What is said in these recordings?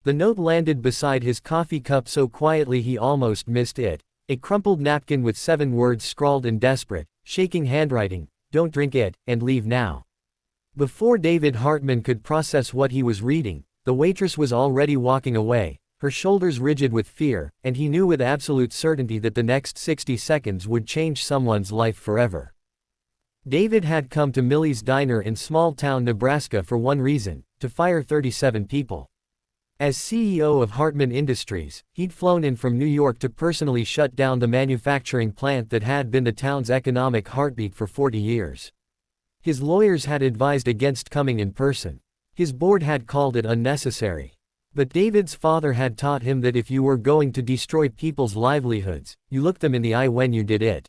The note landed beside his coffee cup so quietly he almost missed it. A crumpled napkin with 7 words scrawled in desperate, shaking handwriting, "Don't drink it, and leave now." Before David Hartman could process what he was reading, the waitress was already walking away, her shoulders rigid with fear, and he knew with absolute certainty that the next 60 seconds would change someone's life forever. David had come to Millie's Diner in small-town Nebraska for one reason: to fire 37 people. As CEO of Hartman Industries, he'd flown in from New York to personally shut down the manufacturing plant that had been the town's economic heartbeat for 40 years. His lawyers had advised against coming in person. His board had called it unnecessary. But David's father had taught him that if you were going to destroy people's livelihoods, you looked them in the eye when you did it.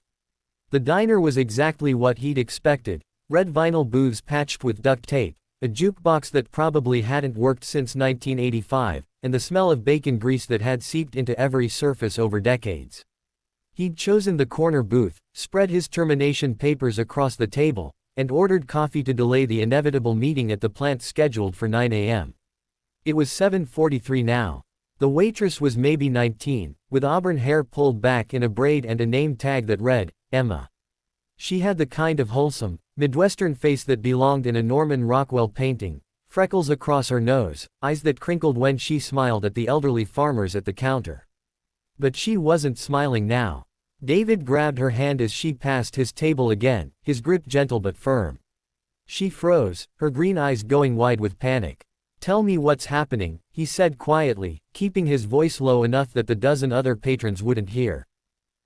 The diner was exactly what he'd expected: red vinyl booths patched with duct tape, a jukebox that probably hadn't worked since 1985, and the smell of bacon grease that had seeped into every surface over decades. He'd chosen the corner booth, spread his termination papers across the table, and ordered coffee to delay the inevitable meeting at the plant scheduled for 9 a.m. It was 7:43 now. The waitress was maybe 19, with auburn hair pulled back in a braid and a name tag that read, Emma. She had the kind of wholesome, Midwestern face that belonged in a Norman Rockwell painting: freckles across her nose, eyes that crinkled when she smiled at the elderly farmers at the counter. But she wasn't smiling now. David grabbed her hand as she passed his table again, his grip gentle but firm. She froze, her green eyes going wide with panic. "Tell me what's happening," he said quietly, keeping his voice low enough that the dozen other patrons wouldn't hear.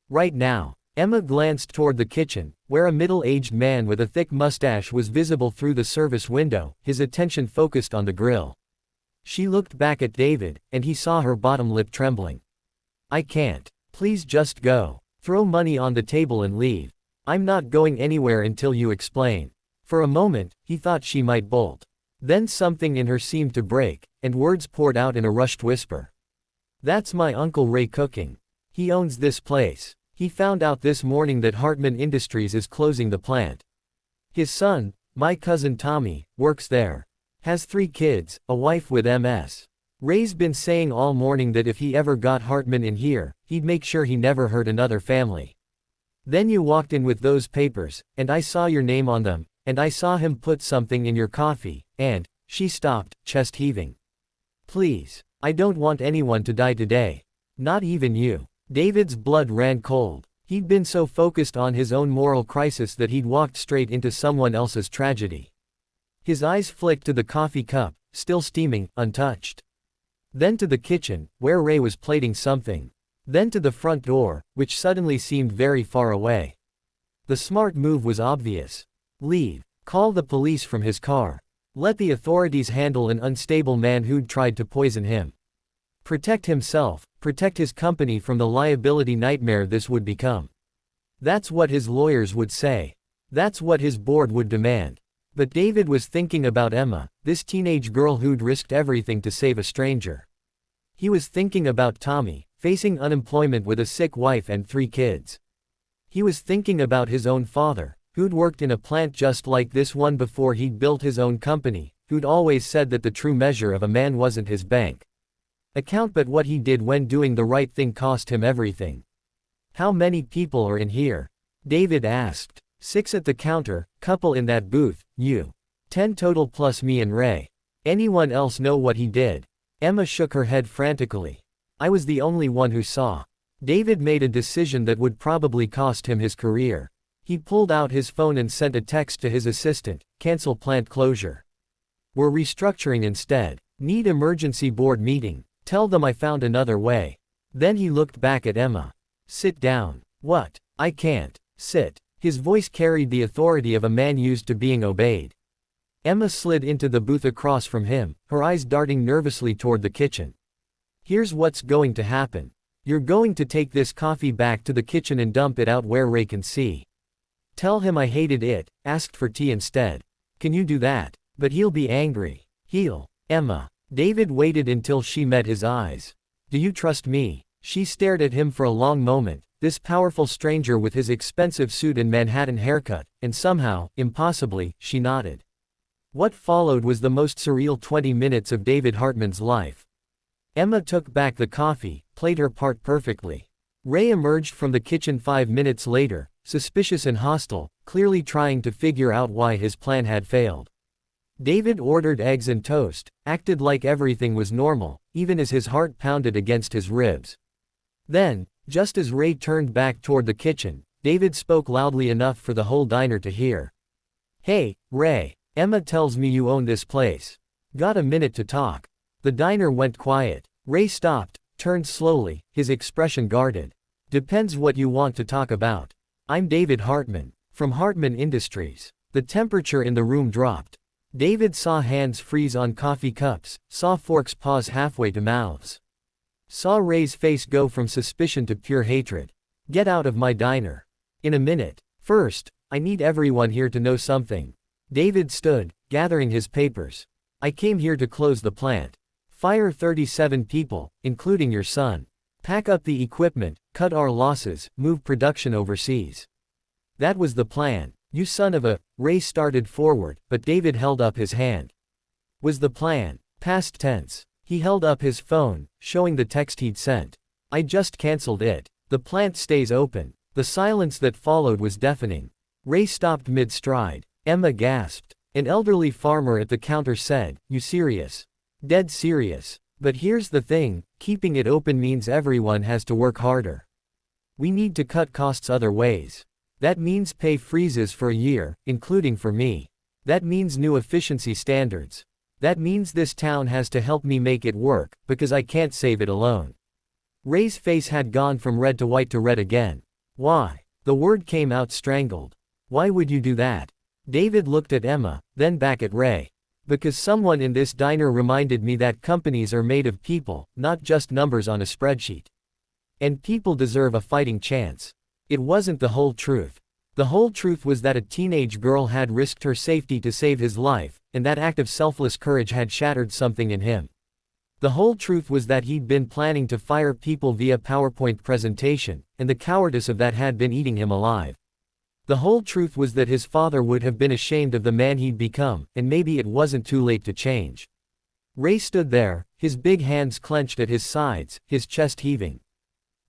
"Right now." Emma glanced toward the kitchen, where a middle-aged man with a thick mustache was visible through the service window, his attention focused on the grill. She looked back at David, and he saw her bottom lip trembling. "I can't. Please just go. Throw money on the table and leave. I'm not going anywhere until you explain." For a moment, he thought she might bolt. Then something in her seemed to break, and words poured out in a rushed whisper. "That's my Uncle Ray cooking. He owns this place. He found out this morning that Hartman Industries is closing the plant. His son, my cousin Tommy, works there. Has 3 kids, a wife with MS. Ray's been saying all morning that if he ever got Hartman in here, he'd make sure he never hurt another family. Then you walked in with those papers, and I saw your name on them, and I saw him put something in your coffee, and..." She stopped, chest heaving. "Please. I don't want anyone to die today. Not even you." David's blood ran cold. He'd been so focused on his own moral crisis that he'd walked straight into someone else's tragedy. His eyes flicked to the coffee cup, still steaming, untouched. Then to the kitchen, where Ray was plating something. Then to the front door, which suddenly seemed very far away. The smart move was obvious. Leave. Call the police from his car. Let the authorities handle an unstable man who'd tried to poison him. Protect himself, protect his company from the liability nightmare this would become. That's what his lawyers would say. That's what his board would demand. But David was thinking about Emma, this teenage girl who'd risked everything to save a stranger. He was thinking about Tommy, facing unemployment with a sick wife and 3 kids. He was thinking about his own father, who'd worked in a plant just like this one before he'd built his own company, who'd always said that the true measure of a man wasn't his bank account but what he did when doing the right thing cost him everything. "How many people are in here?" David asked. 6 at the counter, couple in that booth, you. 10 total plus me and Ray. Anyone else know what he did? Emma shook her head frantically. "I was the only one who saw." David made a decision that would probably cost him his career. He pulled out his phone and sent a text to his assistant: "Cancel plant closure. We're restructuring instead. Need emergency board meeting. Tell them I found another way." Then he looked back at Emma. "Sit down." "What? I can't." "Sit." His voice carried the authority of a man used to being obeyed. Emma slid into the booth across from him, her eyes darting nervously toward the kitchen. "Here's what's going to happen. You're going to take this coffee back to the kitchen and dump it out where Ray can see. Tell him I hated it, asked for tea instead. Can you do that? But he'll be angry." Emma. David waited until she met his eyes. "Do you trust me?" She stared at him for a long moment, this powerful stranger with his expensive suit and Manhattan haircut, and somehow, impossibly, she nodded. What followed was the most surreal 20 minutes of David Hartman's life. Emma took back the coffee, played her part perfectly. Ray emerged from the kitchen 5 minutes later, suspicious and hostile, clearly trying to figure out why his plan had failed. David ordered eggs and toast, acted like everything was normal, even as his heart pounded against his ribs. Then, just as Ray turned back toward the kitchen, David spoke loudly enough for the whole diner to hear. "Hey, Ray, Emma tells me you own this place. Got a minute to talk?" The diner went quiet. Ray stopped, turned slowly, his expression guarded. "Depends what you want to talk about. I'm David Hartman, from Hartman Industries." The temperature in the room dropped. David saw hands freeze on coffee cups, saw forks pause halfway to mouths. Saw Ray's face go from suspicion to pure hatred. "Get out of my diner. In a minute. First, I need everyone here to know something." David stood, gathering his papers. "I came here to close the plant. Fire 37 people, including your son. Pack up the equipment, cut our losses, move production overseas. That was the plan. You son of a..." Ray started forward, but David held up his hand. "Was the plan." Past tense. He held up his phone, showing the text he'd sent. "I just canceled it. The plant stays open." The silence that followed was deafening. Ray stopped mid-stride. Emma gasped. An elderly farmer at the counter said, "You serious?" "Dead serious. But here's the thing, keeping it open means everyone has to work harder. We need to cut costs other ways. That means pay freezes for a year, including for me. That means new efficiency standards. That means this town has to help me make it work, because I can't save it alone." Ray's face had gone from red to white to red again. "Why?" The word came out strangled. "Why would you do that?" David looked at Emma, then back at Ray. "Because someone in this diner reminded me that companies are made of people, not just numbers on a spreadsheet. And people deserve a fighting chance." It wasn't the whole truth. The whole truth was that a teenage girl had risked her safety to save his life, and that act of selfless courage had shattered something in him. The whole truth was that he'd been planning to fire people via PowerPoint presentation, and the cowardice of that had been eating him alive. The whole truth was that his father would have been ashamed of the man he'd become, and maybe it wasn't too late to change. Ray stood there, his big hands clenched at his sides, his chest heaving.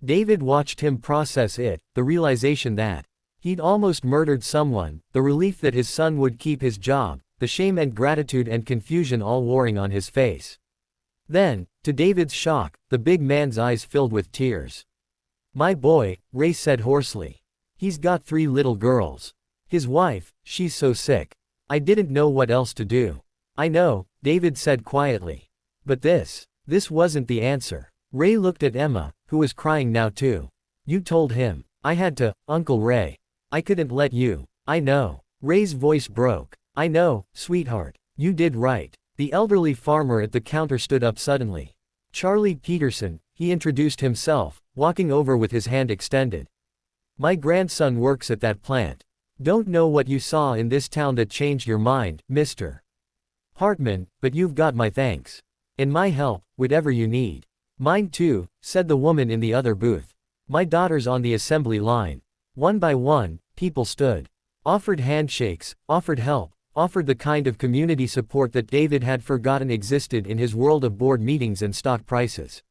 David watched him process it, the realization that he'd almost murdered someone, the relief that his son would keep his job, the shame and gratitude and confusion all warring on his face. Then, to David's shock, the big man's eyes filled with tears. "My boy," Ray said hoarsely. "He's got 3 little girls. His wife, she's so sick. I didn't know what else to do." "I know," David said quietly. "But this wasn't the answer." Ray looked at Emma, who was crying now too. "You told him." "I had to, Uncle Ray. I couldn't let you." "I know." Ray's voice broke. "I know, sweetheart. You did right." The elderly farmer at the counter stood up suddenly. "Charlie Peterson," he introduced himself, walking over with his hand extended. "My grandson works at that plant. Don't know what you saw in this town that changed your mind, Mr. Hartman, but you've got my thanks. And my help, whatever you need." "Mine too," said the woman in the other booth. "My daughter's on the assembly line." One by one, people stood. Offered handshakes, offered help, offered the kind of community support that David had forgotten existed in his world of board meetings and stock prices.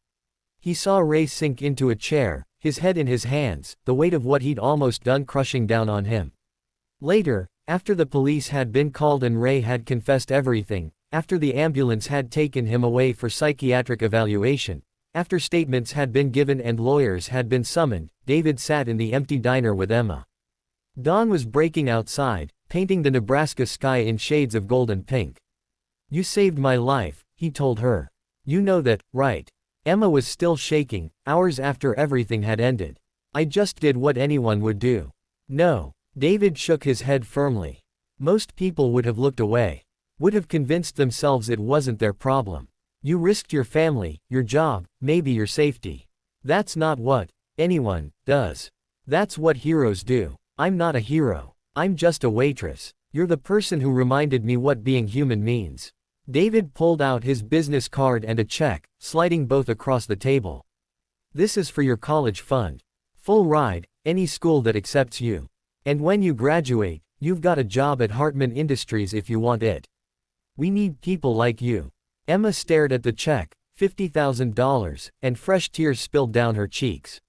He saw Ray sink into a chair, his head in his hands, the weight of what he'd almost done crushing down on him. Later, after the police had been called and Ray had confessed everything, after the ambulance had taken him away for psychiatric evaluation, after statements had been given and lawyers had been summoned, David sat in the empty diner with Emma. Dawn was breaking outside, painting the Nebraska sky in shades of gold and pink. "You saved my life," he told her. "You know that, right?" Emma was still shaking, hours after everything had ended. "I just did what anyone would do." "No." David shook his head firmly. "Most people would have looked away. Would have convinced themselves it wasn't their problem. You risked your family, your job, maybe your safety. That's not what anyone does. That's what heroes do. I'm not a hero. I'm just a waitress. You're the person who reminded me what being human means." David pulled out his business card and a check, sliding both across the table. "This is for your college fund. Full ride, any school that accepts you. And when you graduate, you've got a job at Hartman Industries if you want it. We need people like you." Emma stared at the check, $50,000, and fresh tears spilled down her cheeks.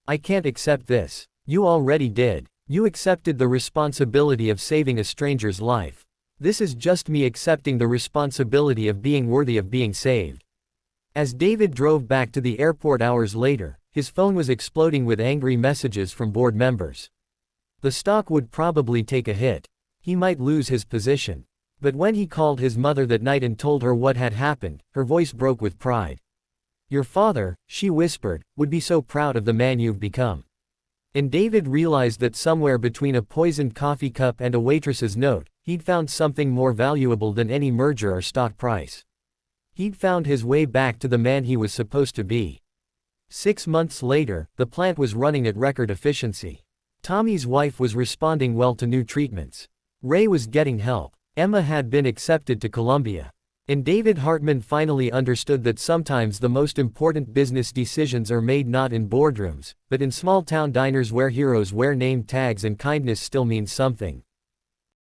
I can't accept this. You already did. You accepted the responsibility of saving a stranger's life. This is just me accepting the responsibility of being worthy of being saved. As David drove back to the airport hours later, his phone was exploding with angry messages from board members. The stock would probably take a hit. He might lose his position. But when he called his mother that night and told her what had happened, her voice broke with pride. Your father, she whispered, would be so proud of the man you've become. And David realized that somewhere between a poisoned coffee cup and a waitress's note, he'd found something more valuable than any merger or stock price. He'd found his way back to the man he was supposed to be. 6 months later, the plant was running at record efficiency. Tommy's wife was responding well to new treatments. Ray was getting help. Emma had been accepted to Columbia. And David Hartman finally understood that sometimes the most important business decisions are made not in boardrooms, but in small-town diners where heroes wear name tags and kindness still means something.